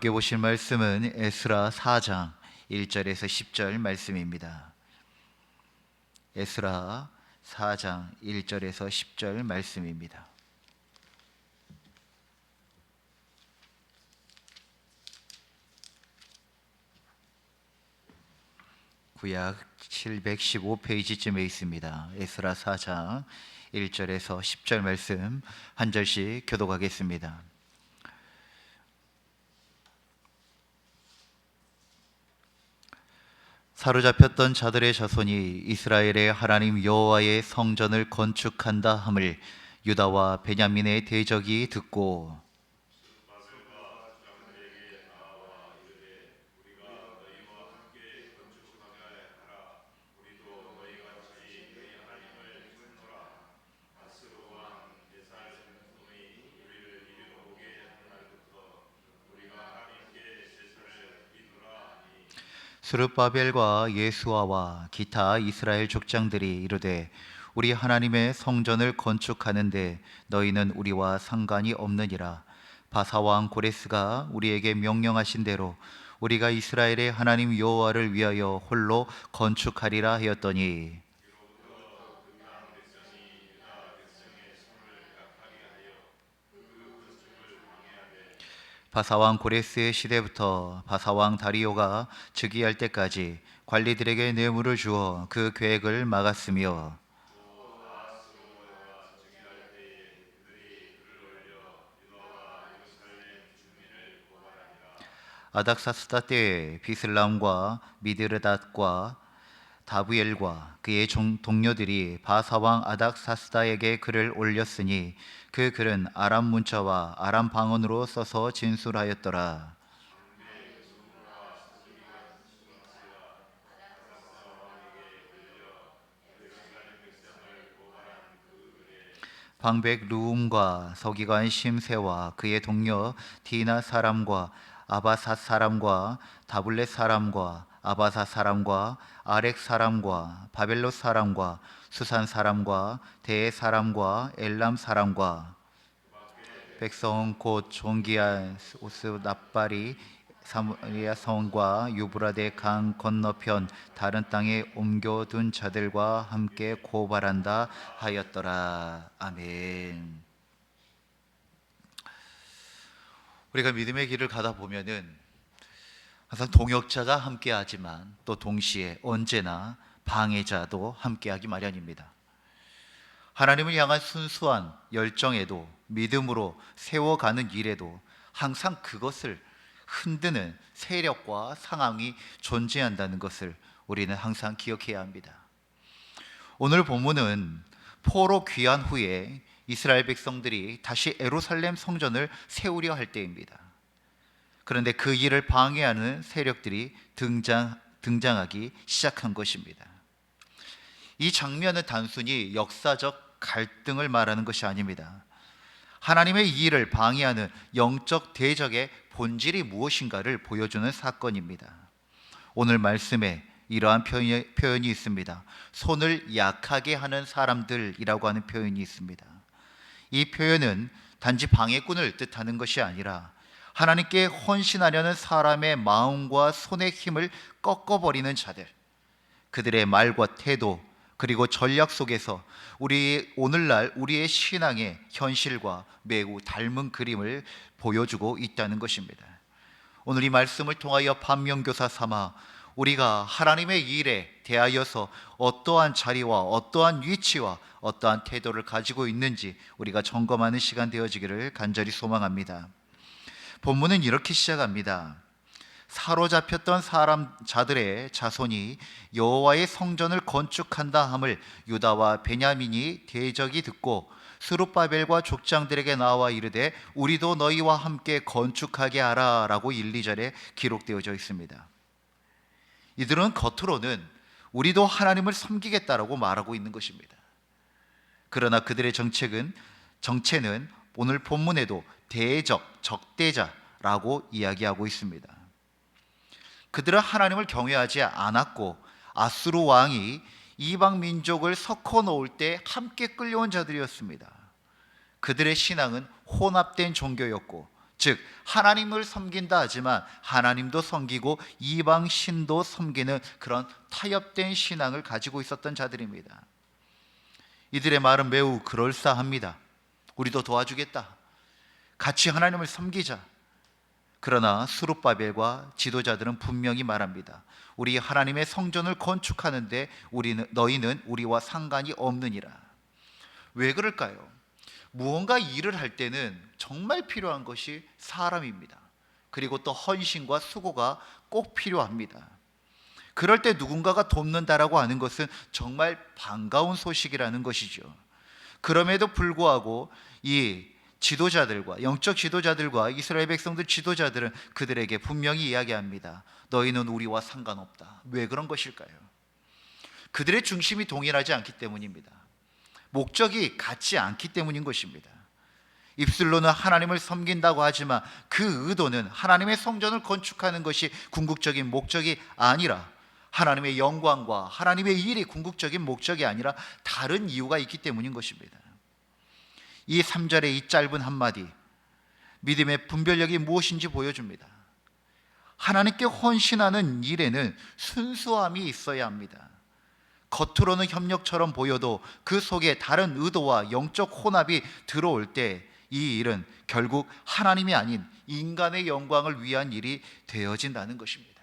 함께 보실 말씀은 에스라 4장 1절에서 10절 말씀입니다. 에스라 4장 1절에서 10절 말씀입니다. 구약 715페이지쯤에 있습니다. 에스라 4장 1절에서 10절 말씀 한 절씩 교독하겠습니다. 사로잡혔던 자들의 자손이 이스라엘의 하나님 여호와의 성전을 건축한다 함을 유다와 베냐민의 대적이 듣고 스룹바벨과 예수아와 기타 이스라엘 족장들이 이르되 우리 하나님의 성전을 건축하는데 너희는 우리와 상관이 없느니라. 바사왕 고레스가 우리에게 명령하신 대로 우리가 이스라엘의 하나님 여호와를 위하여 홀로 건축하리라 하였더니 바사왕 고레스의 시대부터 바사왕 다리오가 즉위할 때까지 관리들에게 뇌물을 주어 그 계획을 막았으며 아닥사스다 때에 비슬람과 미드르닷과 다부엘과 그의 동료들이 바사왕 아닥사스다에게 글을 올렸으니 그 글은 아람 문자와 아람 방언으로 써서 진술하였더라. 방백 루움과 서기관 심세와 그의 동료 디나 사람과 아바사 사람과 다블렛 사람과 아바사 사람과 아렉 사람과 바벨로 사람과 수산 사람과 대 사람과 엘람 사람과 백성 곧 종기한 오스 납발이 사마리아 성과 유브라데 강 건너편 다른 땅에 옮겨둔 자들과 함께 고발한다 하였더라. 아멘. 우리가 믿음의 길을 가다 보면은 항상 동역자가 함께하지만 또 동시에 언제나 방해자도 함께하기 마련입니다. 하나님을 향한 순수한 열정에도 믿음으로 세워가는 일에도 항상 그것을 흔드는 세력과 상황이 존재한다는 것을 우리는 항상 기억해야 합니다. 오늘 본문은 포로 귀환 후에 이스라엘 백성들이 다시 예루살렘 성전을 세우려 할 때입니다. 그런데 그 일을 방해하는 세력들이 등장하기 시작한 것입니다. 이 장면은 단순히 역사적 갈등을 말하는 것이 아닙니다. 하나님의 이 일을 방해하는 영적 대적의 본질이 무엇인가를 보여주는 사건입니다. 오늘 말씀에 이러한 표현이 있습니다. 손을 약하게 하는 사람들이라고 하는 표현이 있습니다. 이 표현은 단지 방해꾼을 뜻하는 것이 아니라 하나님께 헌신하려는 사람의 마음과 손의 힘을 꺾어버리는 자들, 그들의 말과 태도 그리고 전략 속에서 오늘날 우리의 신앙의 현실과 매우 닮은 그림을 보여주고 있다는 것입니다. 오늘 이 말씀을 통하여 반면교사 삼아 우리가 하나님의 일에 대하여서 어떠한 자리와 어떠한 위치와 어떠한 태도를 가지고 있는지 우리가 점검하는 시간 되어지기를 간절히 소망합니다. 본문은 이렇게 시작합니다. 사로잡혔던 자들의 자손이 여호와의 성전을 건축한다 함을 유다와 베냐민이 대적이 듣고 스룹바벨과 족장들에게 나와 이르되 우리도 너희와 함께 건축하게 하라 라고 1, 2절에 기록되어져 있습니다. 이들은 겉으로는 우리도 하나님을 섬기겠다라고 말하고 있는 것입니다. 그러나 그들의 정체는 오늘 본문에도 대적, 적대자라고 이야기하고 있습니다. 그들은 하나님을 경외하지 않았고 아수르 왕이 이방 민족을 섞어 놓을 때 함께 끌려온 자들이었습니다. 그들의 신앙은 혼합된 종교였고 즉 하나님을 섬긴다 하지만 하나님도 섬기고 이방 신도 섬기는 그런 타협된 신앙을 가지고 있었던 자들입니다. 이들의 말은 매우 그럴싸합니다. 우리도 도와주겠다, 같이 하나님을 섬기자. 그러나 스룹바벨과 지도자들은 분명히 말합니다. 우리 하나님의 성전을 건축하는데 너희는 우리와 상관이 없느니라. 왜 그럴까요? 무언가 일을 할 때는 정말 필요한 것이 사람입니다. 그리고 또 헌신과 수고가 꼭 필요합니다. 그럴 때 누군가가 돕는다라고 하는 것은 정말 반가운 소식이라는 것이죠. 그럼에도 불구하고 이 지도자들과, 영적 지도자들과 이스라엘 백성들 지도자들은 그들에게 분명히 이야기합니다. 너희는 우리와 상관없다. 왜 그런 것일까요? 그들의 중심이 동일하지 않기 때문입니다. 목적이 같지 않기 때문인 것입니다. 입술로는 하나님을 섬긴다고 하지만 그 의도는 하나님의 성전을 건축하는 것이 궁극적인 목적이 아니라, 하나님의 영광과 하나님의 일이 궁극적인 목적이 아니라 다른 이유가 있기 때문인 것입니다. 이 3절의 이 짧은 한마디, 믿음의 분별력이 무엇인지 보여줍니다. 하나님께 헌신하는 일에는 순수함이 있어야 합니다. 겉으로는 협력처럼 보여도 그 속에 다른 의도와 영적 혼합이 들어올 때 이 일은 결국 하나님이 아닌 인간의 영광을 위한 일이 되어진다는 것입니다.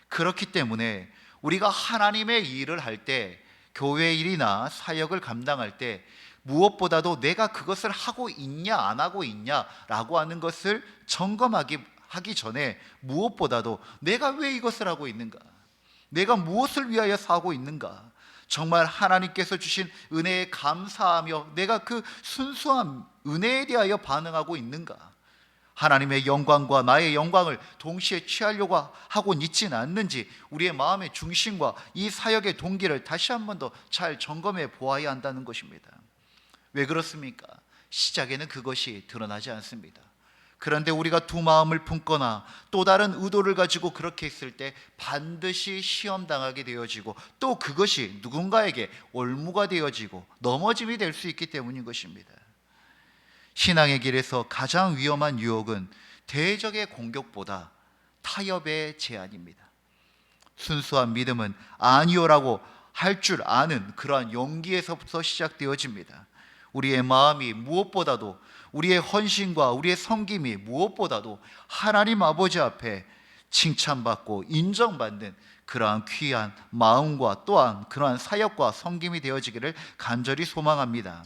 그렇기 때문에 우리가 하나님의 일을 할 때, 교회 일이나 사역을 감당할 때 무엇보다도 내가 그것을 하고 있냐 안 하고 있냐라고 하는 것을 점검하기 전에 무엇보다도 내가 왜 이것을 하고 있는가, 내가 무엇을 위하여 사고 있는가, 정말 하나님께서 주신 은혜에 감사하며 내가 그 순수한 은혜에 대하여 반응하고 있는가, 하나님의 영광과 나의 영광을 동시에 취하려고 하고 있지는 않는지 우리의 마음의 중심과 이 사역의 동기를 다시 한 번 더 잘 점검해 보아야 한다는 것입니다. 왜 그렇습니까? 시작에는 그것이 드러나지 않습니다. 그런데 우리가 두 마음을 품거나 또 다른 의도를 가지고 그렇게 했을 때 반드시 시험당하게 되어지고, 또 그것이 누군가에게 올무가 되어지고 넘어짐이 될 수 있기 때문인 것입니다. 신앙의 길에서 가장 위험한 유혹은 대적의 공격보다 타협의 제안입니다. 순수한 믿음은 아니오라고 할 줄 아는 그러한 용기에서부터 시작되어집니다. 우리의 마음이 무엇보다도, 우리의 헌신과 우리의 섬김이 무엇보다도 하나님 아버지 앞에 칭찬받고 인정받는 그러한 귀한 마음과 또한 그러한 사역과 섬김이 되어지기를 간절히 소망합니다.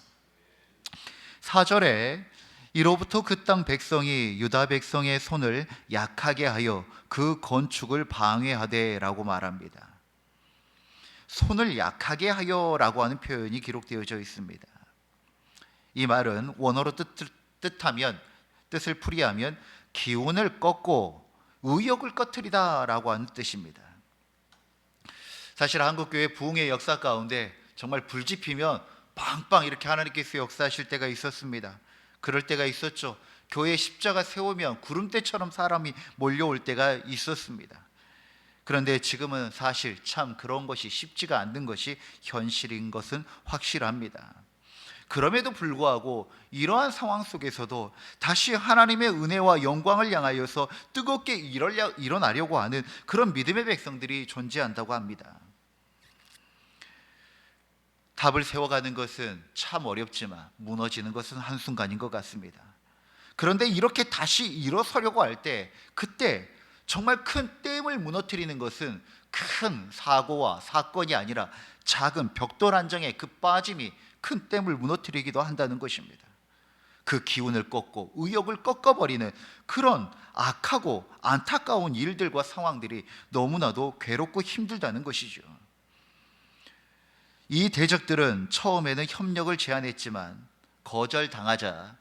4절에 이로부터 그 땅 백성이 유다 백성의 손을 약하게 하여 그 건축을 방해하되 라고 말합니다. 손을 약하게 하여 라고 하는 표현이 기록되어져 있습니다. 이 말은 원어로 뜻을 풀이하면 기운을 꺾고 의욕을 꺼트리다 라고 하는 뜻입니다. 사실 한국교회 부흥의 역사 가운데 정말 불 지피면 빵빵 이렇게 하나님께서 역사하실 때가 있었습니다. 그럴 때가 있었죠. 교회 십자가 세우면 구름대처럼 사람이 몰려올 때가 있었습니다. 그런데 지금은 사실 참 그런 것이 쉽지가 않는 것이 현실인 것은 확실합니다. 그럼에도 불구하고 이러한 상황 속에서도 다시 하나님의 은혜와 영광을 향하여서 뜨겁게 일어나려고 하는 그런 믿음의 백성들이 존재한다고 합니다. 답을 세워가는 것은 참 어렵지만 무너지는 것은 한순간인 것 같습니다. 그런데 이렇게 다시 일어서려고 할 때, 그때 정말 큰 댐을 무너뜨리는 것은 큰 사고와 사건이 아니라 작은 벽돌 한 장의 그 빠짐이 큰 댐을 무너뜨리기도 한다는 것입니다. 그 기운을 꺾고 의욕을 꺾어버리는 그런 악하고 안타까운 일들과 상황들이 너무나도 괴롭고 힘들다는 것이죠. 이 대적들은 처음에는 협력을 제안했지만 거절당하자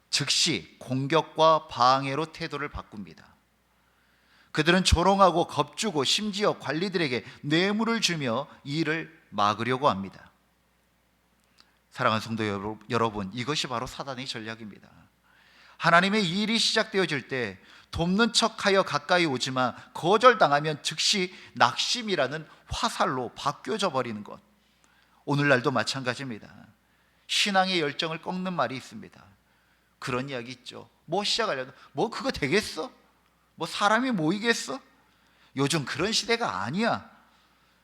즉시 공격과 방해로 태도를 바꿉니다. 그들은 조롱하고 겁주고 심지어 관리들에게 뇌물을 주며 이 일을 막으려고 합니다. 사랑하는 성도 여러분, 이것이 바로 사단의 전략입니다. 하나님의 일이 시작되어질 때 돕는 척하여 가까이 오지만 거절당하면 즉시 낙심이라는 화살로 바뀌어져 버리는 것. 오늘날도 마찬가지입니다. 신앙의 열정을 꺾는 말이 있습니다. 그런 이야기 있죠. 뭐 시작하려도 뭐 그거 되겠어? 뭐 사람이 모이겠어? 요즘 그런 시대가 아니야.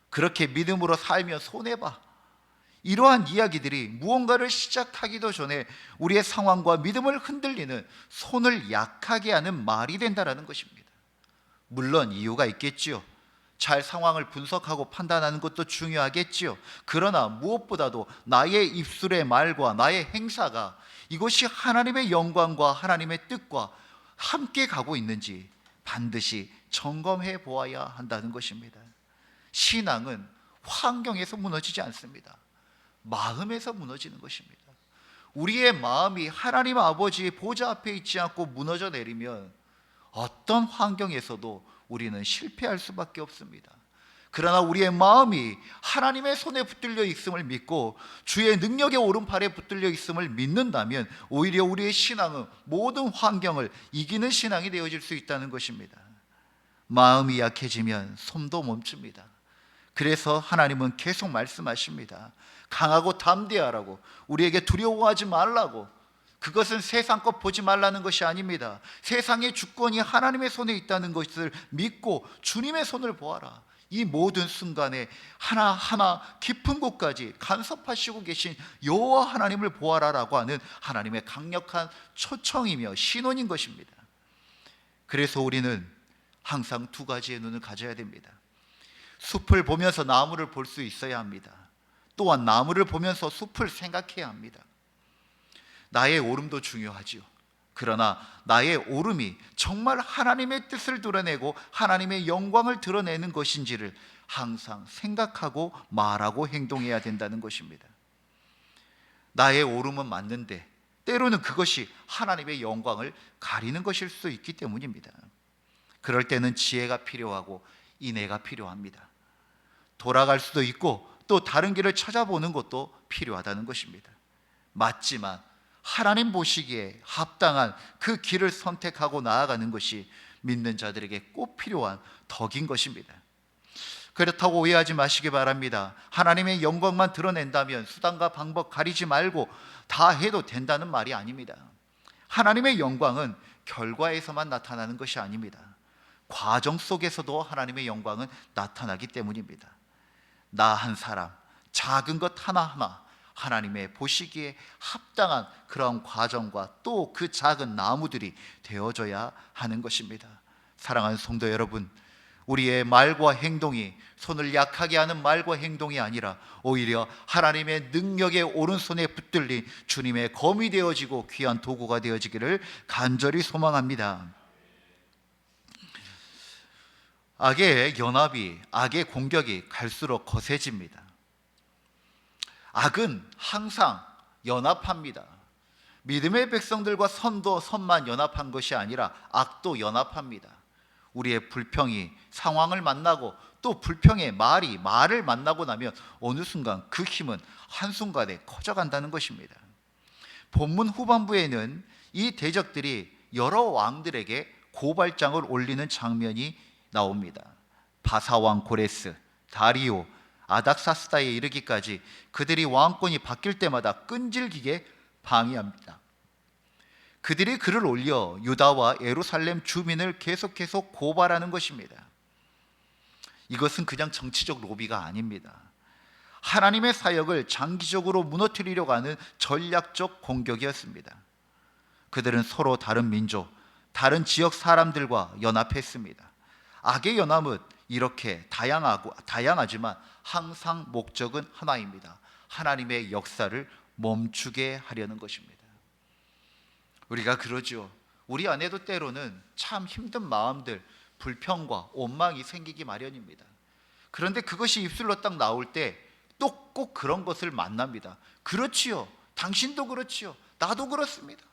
그렇게 믿음으로 살면 손해봐. 이러한 이야기들이 무언가를 시작하기도 전에 우리의 상황과 믿음을 흔들리는, 손을 약하게 하는 말이 된다는 것입니다. 물론 이유가 있겠지요. 잘 상황을 분석하고 판단하는 것도 중요하겠지요. 그러나 무엇보다도 나의 입술의 말과 나의 행사가 이것이 하나님의 영광과 하나님의 뜻과 함께 가고 있는지 반드시 점검해 보아야 한다는 것입니다. 신앙은 환경에서 무너지지 않습니다. 마음에서 무너지는 것입니다. 우리의 마음이 하나님 아버지의 보좌 앞에 있지 않고 무너져 내리면 어떤 환경에서도 우리는 실패할 수밖에 없습니다. 그러나 우리의 마음이 하나님의 손에 붙들려 있음을 믿고 주의 능력의 오른팔에 붙들려 있음을 믿는다면 오히려 우리의 신앙은 모든 환경을 이기는 신앙이 되어질 수 있다는 것입니다. 마음이 약해지면 손도 멈춥니다. 그래서 하나님은 계속 말씀하십니다. 강하고 담대하라고, 우리에게 두려워하지 말라고. 그것은 세상 것 보지 말라는 것이 아닙니다. 세상의 주권이 하나님의 손에 있다는 것을 믿고 주님의 손을 보아라. 이 모든 순간에 하나하나 깊은 곳까지 간섭하시고 계신 여호와 하나님을 보아라라고 하는 하나님의 강력한 초청이며 신원인 것입니다. 그래서 우리는 항상 두 가지의 눈을 가져야 됩니다. 숲을 보면서 나무를 볼 수 있어야 합니다. 또한 나무를 보면서 숲을 생각해야 합니다. 나의 오름도 중요하지요. 그러나 나의 오름이 정말 하나님의 뜻을 드러내고 하나님의 영광을 드러내는 것인지를 항상 생각하고 말하고 행동해야 된다는 것입니다. 나의 오름은 맞는데 때로는 그것이 하나님의 영광을 가리는 것일 수 있기 때문입니다. 그럴 때는 지혜가 필요하고 인애가 필요합니다. 돌아갈 수도 있고 또 다른 길을 찾아보는 것도 필요하다는 것입니다. 맞지만 하나님 보시기에 합당한 그 길을 선택하고 나아가는 것이 믿는 자들에게 꼭 필요한 덕인 것입니다. 그렇다고 오해하지 마시기 바랍니다. 하나님의 영광만 드러낸다면 수단과 방법 가리지 말고 다 해도 된다는 말이 아닙니다. 하나님의 영광은 결과에서만 나타나는 것이 아닙니다. 과정 속에서도 하나님의 영광은 나타나기 때문입니다. 나 한 사람, 작은 것 하나하나 하나님의 보시기에 합당한 그런 과정과 또 그 작은 나무들이 되어져야 하는 것입니다. 사랑하는 성도 여러분, 우리의 말과 행동이 손을 약하게 하는 말과 행동이 아니라 오히려 하나님의 능력의 오른손에 붙들린 주님의 검이 되어지고 귀한 도구가 되어지기를 간절히 소망합니다. 악의 연합이, 악의 공격이 갈수록 거세집니다. 악은 항상 연합합니다. 믿음의 백성들과 선만 연합한 것이 아니라 악도 연합합니다. 우리의 불평이 상황을 만나고 또 불평의 말을 만나고 나면 어느 순간 그 힘은 한순간에 커져간다는 것입니다. 본문 후반부에는 이 대적들이 여러 왕들에게 고발장을 올리는 장면이 나옵니다. 바사왕 고레스, 다리오, 아닥사스다에 이르기까지 그들이 왕권이 바뀔 때마다 끈질기게 방해합니다. 그들이 글을 올려 유다와 예루살렘 주민을 계속해서 고발하는 것입니다. 이것은 그냥 정치적 로비가 아닙니다. 하나님의 사역을 장기적으로 무너뜨리려고 하는 전략적 공격이었습니다. 그들은 서로 다른 민족, 다른 지역 사람들과 연합했습니다. 악의 연합은 이렇게 다양하지만 항상 목적은 하나입니다. 하나님의 역사를 멈추게 하려는 것입니다. 우리가 그러죠. 우리 안에도 때로는 참 힘든 마음들, 불평과 원망이 생기기 마련입니다. 그런데 그것이 입술로 딱 나올 때 또 꼭 그런 것을 만납니다. 그렇지요. 당신도 그렇지요. 나도 그렇습니다.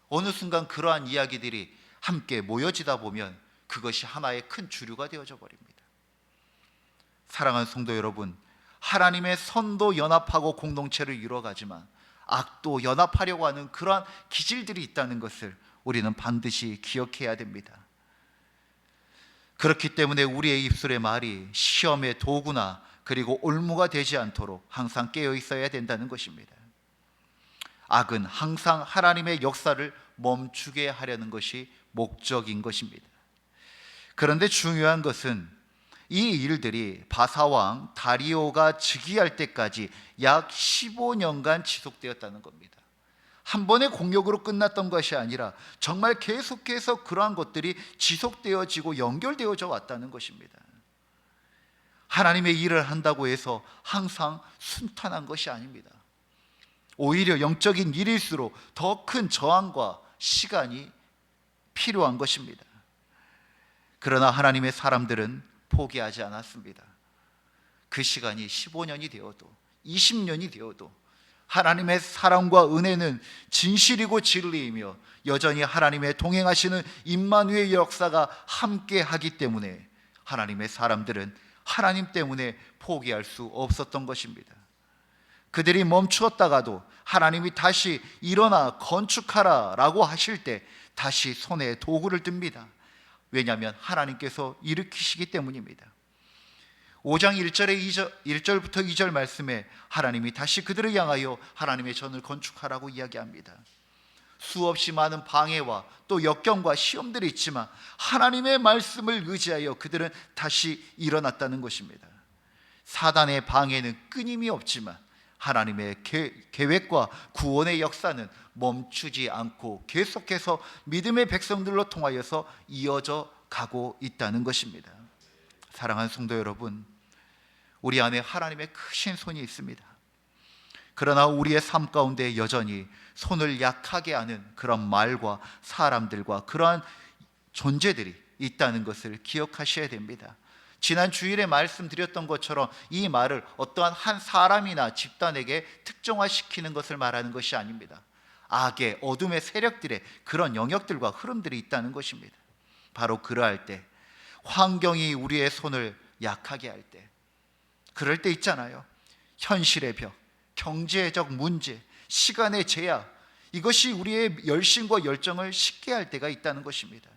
어느 순간 그러한 이야기들이 함께 모여지다 보면 그것이 하나의 큰 주류가 되어져 버립니다. 사랑하는 성도 여러분, 하나님의 선도 연합하고 공동체를 이루어가지만 악도 연합하려고 하는 그러한 기질들이 있다는 것을 우리는 반드시 기억해야 됩니다. 그렇기 때문에 우리의 입술의 말이 시험의 도구나 그리고 올무가 되지 않도록 항상 깨어 있어야 된다는 것입니다. 악은 항상 하나님의 역사를 멈추게 하려는 것이 목적인 것입니다. 그런데 중요한 것은 이 일들이 바사왕 다리오가 즉위할 때까지 약 15년간 지속되었다는 겁니다. 한 번의 공격으로 끝났던 것이 아니라 정말 계속해서 그러한 것들이 지속되어지고 연결되어져 왔다는 것입니다. 하나님의 일을 한다고 해서 항상 순탄한 것이 아닙니다. 오히려 영적인 일일수록 더 큰 저항과 시간이 필요한 것입니다. 그러나 하나님의 사람들은 포기하지 않았습니다. 그 시간이 15년이 되어도 20년이 되어도 하나님의 사랑과 은혜는 진실이고 진리이며 여전히 하나님의 동행하시는 임마누엘 역사가 함께하기 때문에 하나님의 사람들은 하나님 때문에 포기할 수 없었던 것입니다. 그들이 멈추었다가도 하나님이 다시 일어나 건축하라 라고 하실 때 다시 손에 도구를 듭니다. 왜냐하면 하나님께서 일으키시기 때문입니다. 5장 1절부터 2절 말씀에 하나님이 다시 그들을 향하여 하나님의 전을 건축하라고 이야기합니다. 수없이 많은 방해와 또 역경과 시험들이 있지만 하나님의 말씀을 의지하여 그들은 다시 일어났다는 것입니다. 사단의 방해는 끊임이 없지만 하나님의 계획과 구원의 역사는 멈추지 않고 계속해서 믿음의 백성들로 통하여서 이어져 가고 있다는 것입니다. 사랑하는 성도 여러분, 우리 안에 하나님의 크신 손이 있습니다. 그러나 우리의 삶 가운데 여전히 손을 약하게 하는 그런 말과 사람들과 그러한 존재들이 있다는 것을 기억하셔야 됩니다. 지난 주일에 말씀드렸던 것처럼 이 말을 어떠한 한 사람이나 집단에게 특정화시키는 것을 말하는 것이 아닙니다. 악의 어둠의 세력들의 그런 영역들과 흐름들이 있다는 것입니다. 바로 그러할 때, 환경이 우리의 손을 약하게 할 때, 그럴 때 있잖아요. 현실의 벽, 경제적 문제, 시간의 제약, 이것이 우리의 열심과 열정을 식게 할 때가 있다는 것입니다.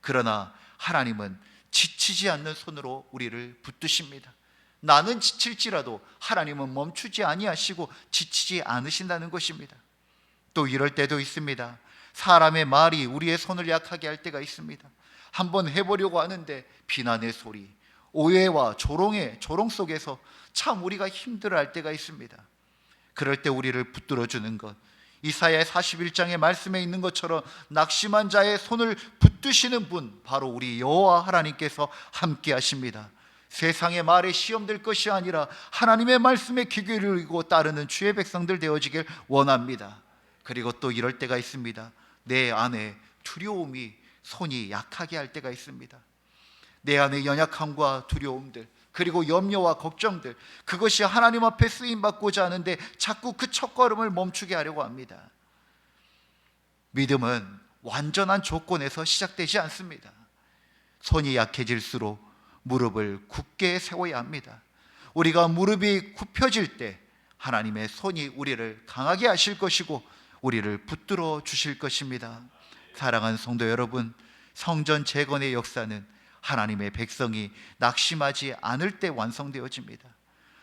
그러나 하나님은 지치지 않는 손으로 우리를 붙드십니다. 나는 지칠지라도 하나님은 멈추지 아니하시고 지치지 않으신다는 것입니다. 또 이럴 때도 있습니다. 사람의 말이 우리의 손을 약하게 할 때가 있습니다. 한번 해보려고 하는데 비난의 소리, 오해와 조롱 속에서 참 우리가 힘들어할 때가 있습니다. 그럴 때 우리를 붙들어주는 것, 이사야 41장의 말씀에 있는 것처럼 낙심한 자의 손을 붙드시는 분, 바로 우리 여호와 하나님께서 함께 하십니다. 세상의 말에 시험될 것이 아니라 하나님의 말씀에 귀 기울이고 따르는 주의 백성들 되어지길 원합니다. 그리고 또 이럴 때가 있습니다. 내 안에 두려움이 손이 약하게 할 때가 있습니다. 내 안에 연약함과 두려움들, 그리고 염려와 걱정들, 그것이 하나님 앞에 쓰임받고자 하는데 자꾸 그 첫걸음을 멈추게 하려고 합니다. 믿음은 완전한 조건에서 시작되지 않습니다. 손이 약해질수록 무릎을 굳게 세워야 합니다. 우리가 무릎이 굽혀질 때 하나님의 손이 우리를 강하게 하실 것이고 우리를 붙들어 주실 것입니다. 사랑하는 성도 여러분, 성전 재건의 역사는 하나님의 백성이 낙심하지 않을 때 완성되어집니다.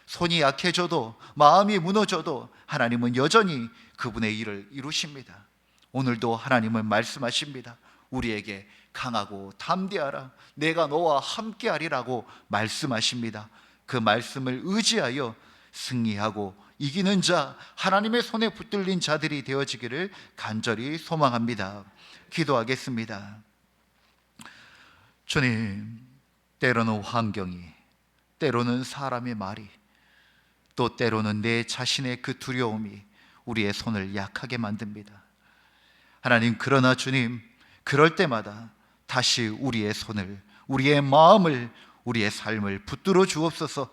손이 약해져도 마음이 무너져도 하나님은 여전히 그분의 일을 이루십니다. 오늘도 하나님은 말씀하십니다. 우리에게 강하고 담대하라, 내가 너와 함께하리라고 말씀하십니다. 그 말씀을 의지하여 승리하고 이기는 자, 하나님의 손에 붙들린 자들이 되어지기를 간절히 소망합니다. 기도하겠습니다. 주님, 때로는 환경이, 때로는 사람의 말이, 또 때로는 내 자신의 그 두려움이 우리의 손을 약하게 만듭니다. 하나님, 그러나 주님, 그럴 때마다 다시 우리의 손을, 우리의 마음을, 우리의 삶을 붙들어 주옵소서.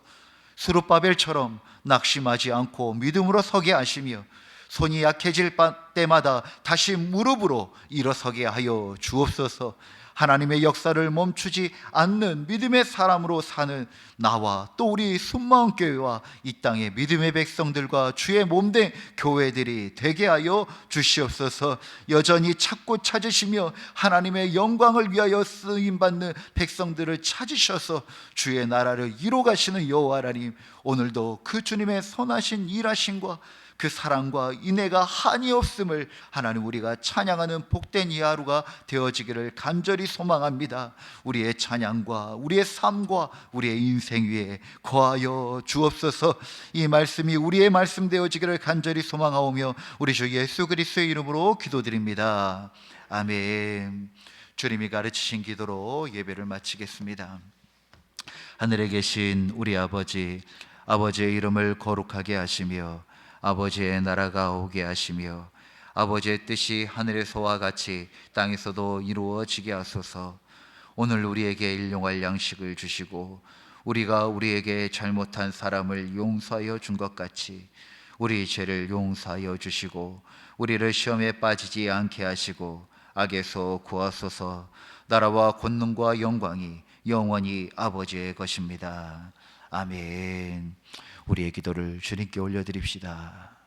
스룹바벨처럼 낙심하지 않고 믿음으로 서게 하시며 손이 약해질 때마다 다시 무릎으로 일어서게 하여 주옵소서. 하나님의 역사를 멈추지 않는 믿음의 사람으로 사는 나와 또 우리 순마음교회와 이 땅의 믿음의 백성들과 주의 몸된 교회들이 되게 하여 주시옵소서. 여전히 찾고 찾으시며 하나님의 영광을 위하여 쓰임받는 백성들을 찾으셔서 주의 나라를 이루어 가시는 여호와 하나님, 오늘도 그 주님의 선하신 일하심과 그 사랑과 인애가 한이 없음을 하나님 우리가 찬양하는 복된 이 하루가 되어지기를 간절히 소망합니다. 우리의 찬양과 우리의 삶과 우리의 인생 위에 거하여 주옵소서. 이 말씀이 우리의 말씀 되어지기를 간절히 소망하오며 우리 주 예수 그리스도의 이름으로 기도드립니다. 아멘. 주님이 가르치신 기도로 예배를 마치겠습니다. 하늘에 계신 우리 아버지, 아버지의 이름을 거룩하게 하시며 아버지의 나라가 오게 하시며 아버지의 뜻이 하늘에서와 같이 땅에서도 이루어지게 하소서. 오늘 우리에게 일용할 양식을 주시고 우리가 우리에게 잘못한 사람을 용서하여 준 것 같이 우리 죄를 용서하여 주시고 우리를 시험에 빠지지 않게 하시고 악에서 구하소서. 나라와 권능과 영광이 영원히 아버지의 것입니다. 아멘. 우리의 기도를 주님께 올려드립시다.